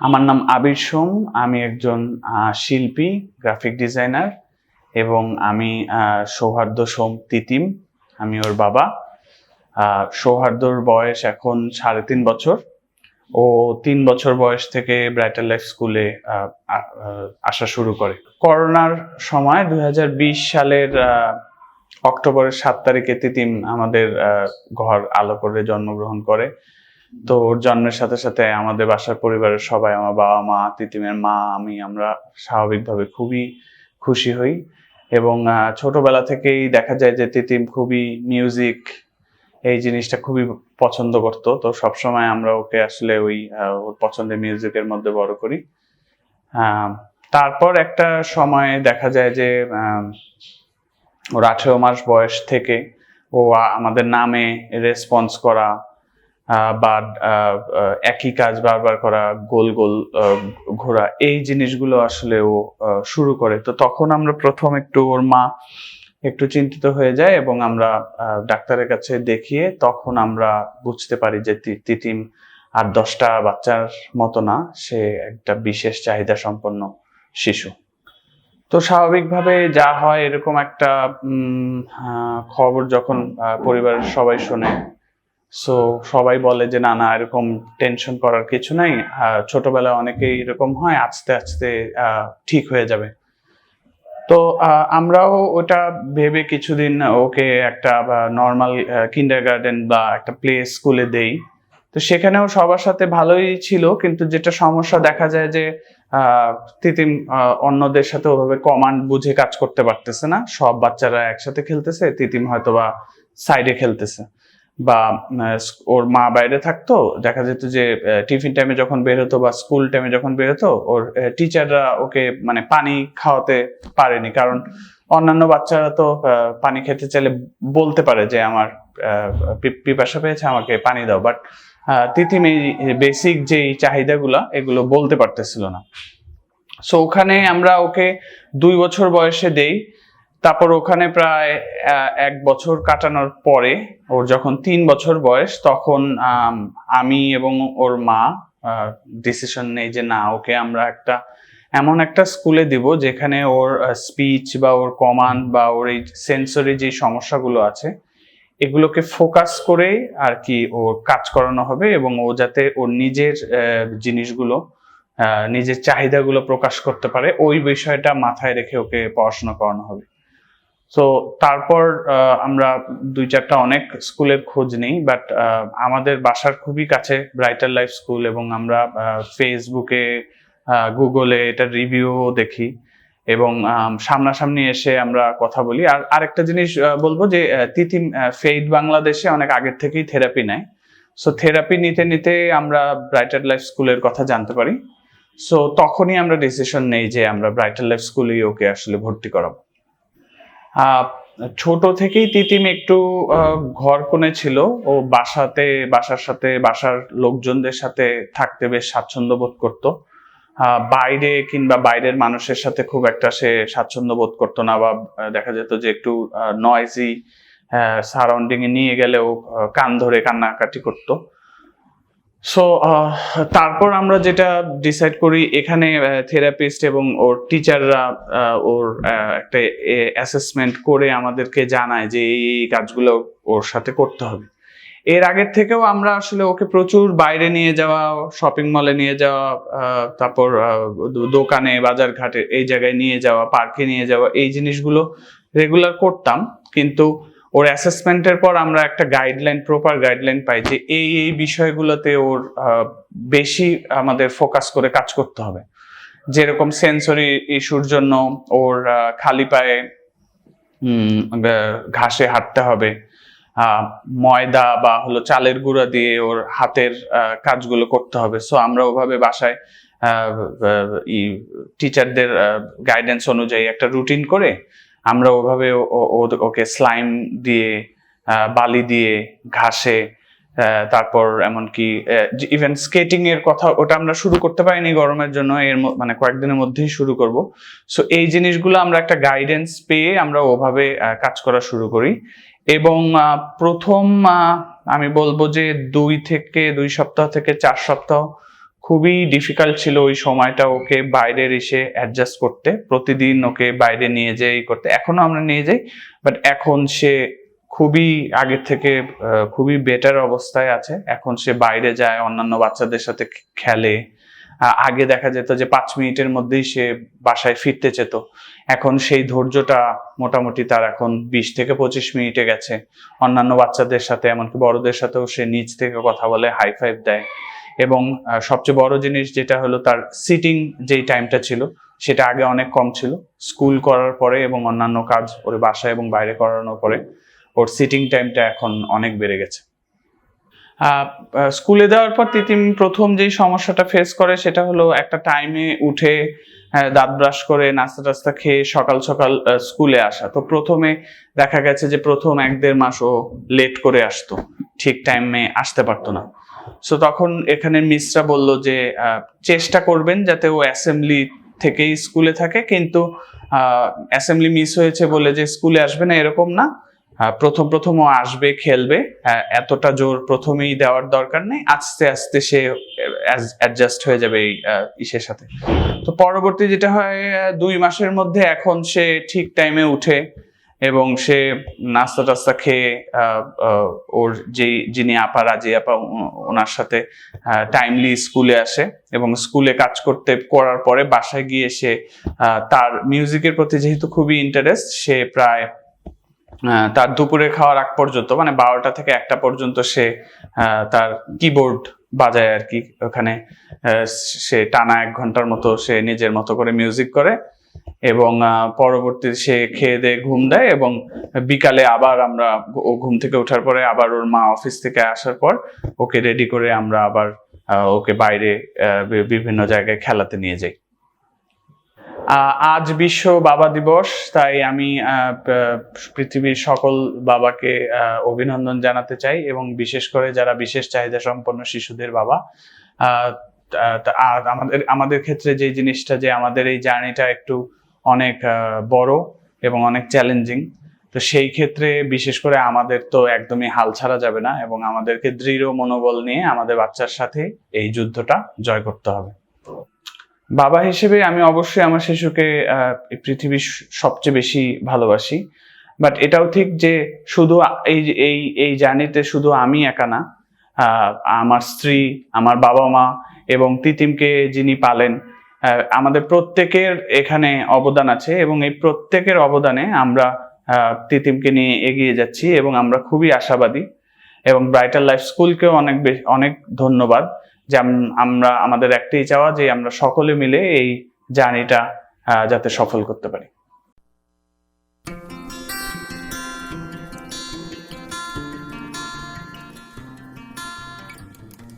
আমার নাম আবির সোম। আমি একজন শিল্পী, গ্রাফিক ডিজাইনার এবং আমি সৌহার্দ্য সোম তিতিম। আমি ওর বাবা। সৌহার্দ্যর বয়স এখন 3.5 বছর। ও 3 বছর বয়স থেকে ব্রাইটাল লাইফ স্কুলে আসা শুরু করে। করোনার সময় 2020 সালের অক্টোবরের 7 তারিখে তিতিম আমাদের ঘর আলো করে জন্মগ্রহণ করে। তো ওর জন্মের সাথে সাথে আমাদের বাসার পরিবারের সবাই, আমার বাবা মা, তিতিমের মা, আমরা স্বাভাবিকভাবে খুবই খুশি হই। এবং ছোটবেলা থেকেই দেখা যায় যে তিতিম খুবই মিউজিক, এই জিনিসটা খুবই পছন্দ করতো। তো সবসময় আমরা ওকে আসলে ওর পছন্দের মিউজিকের মধ্যে বড় করি। তারপর একটা সময় দেখা যায় যে ওর 18 মাস বয়স থেকে ও আমাদের নামে রেসপন্স করা বা একই কাজ বারবার করা, গোল গোল ঘোরা, এই জিনিসগুলো আসলে ও শুরু করে। তো তখন আমরা প্রথম ওর মা একটু চিন্তিত হয়ে যায় এবং আমরা ডাক্তারের কাছে দেখিয়ে তখন আমরা বুঝতে পারি যে তিতিম আর 10টা বাচ্চার মতো না, সে একটা বিশেষ চাহিদা সম্পন্ন শিশু। তো স্বাভাবিকভাবে যা হয়, এরকম একটা খবর যখন পরিবারের সবাই শোনে, সো সবাই বলে যে না না, এরকম টেনশন করার কিছু নাই, ছোটবেলায় অনেকেই এরকম হয়, আস্তে আস্তে ঠিক হয়ে যাবে। তো আমরাও ওটা ভেবে কিছুদিন ওকে একটা নর্মাল কিন্ডারগার্টেন বা একটা প্লে স্কুলে দেই। তো সেখানেও সবার সাথে ভালোই ছিল, কিন্তু যেটা সমস্যা দেখা যায় যে তিতিম অন্যদের সাথে ওভাবে কমান্ড বুঝে কাজ করতে পারতেছে না। সব বাচ্চারা একসাথে খেলতেছে, তিতিম হয়তো বা সাইডে খেলতেছে, বা ওর মা বাইরে থাকতো, দেখা যেত যে টিফিন টাইমে যখন বের হতো বা স্কুল টাইমে যখন বের হতো, ওর টিচাররা ওকে পানি খাওয়াতে পারেনি, কারণ অন্যান্য বাচ্চারা তো পানি খেতে চাইলে বলতে পারে যে আমার পিপাসা পেয়েছে, আমাকে পানি দাও। বাট তিতিম এই বেসিক যেই চাহিদাগুলা, এগুলো বলতে পারতেছিল না। সো ওখানে আমরা ওকে 2 বছর বয়সে দেই। তারপর ওখানে প্রায় 1 বছর কাটানোর পরে ওর যখন 3 বছর বয়স, তখন আমি এবং ওর মা ডিসিশন নেই যে না, ওকে আমরা এমন একটা স্কুলে দিব যেখানে ওর স্পিচ বা ওর কমান্ড বা ওর এই সেন্সরি যে সমস্যাগুলো আছে, এগুলোকে ফোকাস করে আর কি ওর কাজ করানো হবে, এবং ও যাতে ওর নিজের জিনিসগুলো, নিজের চাহিদাগুলো প্রকাশ করতে পারে, ওই বিষয়টা মাথায় রেখে ওকে পড়াশোনা করানো হবে। তো তারপর আমরা 2-4টা অনেক স্কুলের খোঁজ নিই, বাট আমাদের বাসার খুবই কাছে ব্রাইটাল লাইফ স্কুল, এবং আমরা ফেসবুকে, গুগলে এটা রিভিউ দেখি এবং সামনাসামনি এসে আমরা কথা বলি। আর আরেকটা জিনিস বলবো যে তিতিম ফেইড বাংলাদেশে অনেক আগের থেকেই থেরাপি নেয়। সো থেরাপি নিতে নিতে আমরা ব্রাইটাল লাইফ স্কুলের কথা জানতে পারি। সো তখনই আমরা ডিসিশন নেই যে আমরা ব্রাইটাল লাইফ স্কুলেই ওকে আসলে ভর্তি করাবো। ছোট থেকেই তিতিম একটু ঘর কোণে ছিল। ও বাসার লোকজনদের সাথে থাকতে বেশ স্বাচ্ছন্দ্য বোধ করতো। বাইরে কিংবা বাইরের মানুষের সাথে খুব একটা সে স্বাচ্ছন্দ্য বোধ করতো না, বা দেখা যেত যে একটু নয়েজি সারাউন্ডিং এ নিয়ে গেলেও কান ধরে কান্নাকাটি করতো। সো তারপর আমরা যেটা ডিসাইড করি, এখানে থেরাপিস্ট এবং ওর টিচাররা ওর একটা অ্যাসেসমেন্ট করে আমাদেরকে জানায় যে এই কাজগুলো ওর সাথে করতে হবে। এর আগের থেকেও আমরা আসলে ওকে প্রচুর বাইরে নিয়ে যাওয়া, শপিং মলে নিয়ে যাওয়া, তারপর দোকানে, বাজার ঘাটে, এই জায়গায় নিয়ে যাওয়া, পার্কে নিয়ে যাওয়া, এই জিনিসগুলো রেগুলার করতাম। কিন্তু ওর অ্যাসেসমেন্টের পর আমরা একটা প্রপার গাইডলাইন পাই যে এই বিষয়গুলোতে ওর বেশি আমাদের ফোকাস করে কাজ করতে হবে। যেরকম সেন্সরি ইস্যুর জন্য ওর খালি পায়ে ঘাসে হাঁটতে হবে, ময়দা বা চালের গুঁড়া দিয়ে ওর হাতের কাজগুলো করতে হবে। সো আমরা ওভাবে বাসায় টিচারদের গাইডেন্স অনুযায়ী একটা রুটিন করে আমরা ওভাবে ওকে স্লাইম দিয়ে, বালি দিয়ে, ঘাসে, তারপর এমনকি ইভেন স্কেটিং এর কথা, ওটা আমরা শুরু করতে পারিনি গরমের জন্য, এর কয়েকদিনের মধ্যেই শুরু করব। সো এই জিনিসগুলো আমরা একটা গাইডেন্স পেয়ে আমরা ওভাবে কাজ করা শুরু করি। এবং প্রথম আমি বলবো যে 2 সপ্তাহ থেকে 4 সপ্তাহ খুবই ডিফিকাল্ট ছিল ওই সময়টা ওকে বাইরের এসে অ্যাডজাস্ট করতে, প্রতিদিন ওকে বাইরে নিয়ে যাই করতে। এখনো আমরা নিয়ে যাই, বাট এখন সে খুবই আগের থেকে খুবই বেটার অবস্থায় আছে। এখন সে বাইরে যায়, অন্যান্য বাচ্চাদের সাথে খেলে। আগে দেখা যেত যে 5 মিনিটের মধ্যেই সে বাসায় ফিরতে চেত, এখন সেই ধৈর্যটা মোটামুটি তার এখন 20 থেকে 25 মিনিটে গেছে। অন্যান্য বাচ্চাদের সাথে, এমনকি বড়দের সাথেও সে নিচ থেকে কথা বলে, হাই ফাইভ দেয়। এবং সবচেয়ে বড় জিনিস যেটা হলো, তার সিটিং যেই টাইমটা ছিল সেটা আগে অনেক কম ছিল। স্কুল করার পরে এবং অন্যান্য কাজ ওর বাসায় এবং বাইরে করানোর পরে ওর সিটিং টাইমটা এখন অনেক বেড়ে গেছে। স্কুলে দেওয়ার পর তিতিম প্রথম যেই সমস্যাটা ফেস করে সেটা হলো একটা টাইমে উঠে দাঁত ব্রাশ করে নাস্তা টাস্তা খেয়ে সকাল সকাল স্কুলে আসা। তো প্রথমে দেখা গেছে যে প্রথম 1-1.5 মাস ও লেট করে আসতো, ঠিক টাইমে আসতে পারতো না। সো তখন এখানে মিসরা বললো যে চেষ্টা করবেন যাতে ও অ্যাসেম্বলি থেকেই স্কুলে থাকে, কিন্তু অ্যাসেম্বলি মিস হয়েছে বলে যে স্কুলে আসবে না এরকম না। প্রথম ও আসবে, খেলবে, এতটা জোর প্রথমেই দেওয়ার দরকার নেই, আস্তে আস্তে সে অ্যাডজাস্ট হয়ে যাবে এই ইসের সাথে। তো পরবর্তী যেটা হয়, 2 মাসের মধ্যে এখন সে ঠিক টাইমে উঠে এবং সে নাস্তা টাস্তা খেয়ে ওর যিনি আপা, রাজি আপা, ওনার সাথে টাইমলি স্কুলে আসে এবং স্কুলে কাজ করার পরে বাসায় গিয়ে সে তার মিউজিকের প্রতি যেহেতু খুবই ইন্টারেস্ট, সে প্রায় তার দুপুরে খাওয়ার আগ পর্যন্ত, মানে 12টা থেকে 1টা পর্যন্ত সে তার কিবোর্ড বাজায় আর কি। ওখানে সে টানা 1 ঘন্টার মতো সে নিজের মতো করে মিউজিক করে এবং পরবর্তী সে খেয়ে দিয়ে ঘুম দেয় এবং বিকালে আবার আমরা, ও ঘুম থেকে ওঠার পরে আবার ওর মা অফিস থেকে আসার পর ওকে রেডি করে আমরা আবার ওকে বাইরে বিভিন্ন জায়গায় খেলাতে নিয়ে যাই। আজ বিশ্ব বাবা দিবস, তাই আমি পৃথিবীর সকল বাবাকে অভিনন্দন জানাতে চাই এবং বিশেষ করে যারা বিশেষ চাহিদা সম্পন্ন শিশুদের বাবা। আমাদের ক্ষেত্রে যে জিনিসটা, যে আমাদের এই জার্নিটা একটু অনেক বড় এবং অনেক চ্যালেঞ্জিং, তো সেই ক্ষেত্রে বিশেষ করে আমাদের তো একদমই হাল ছাড়া যাবে না এবং আমাদেরকে দৃঢ় মনোবল নিয়ে আমাদের বাচ্চার সাথে এই যুদ্ধটা জয় করতে হবে। বাবা হিসেবে আমি অবশ্যই আমার শিশুকে পৃথিবীর সবচেয়ে বেশি ভালোবাসি, বাট এটাও ঠিক যে শুধু এই জার্নিতে শুধু আমি একা না, আমার স্ত্রী, আমার বাবা মা এবং তিতিমকে যিনি পালেন, আমাদের প্রত্যেকের এখানে অবদান আছে এবং এই প্রত্যেকের অবদানে আমরা তিতিমকে নিয়ে এগিয়ে যাচ্ছি এবং আমরা খুবই আশাবাদী। এবং ব্রাইটার লাইফ স্কুলকেও অনেক ধন্যবাদ যে আমাদের একটাই চাওয়া যে আমরা সকলে মিলে এই জার্নিটা যাতে সফল করতে পারি।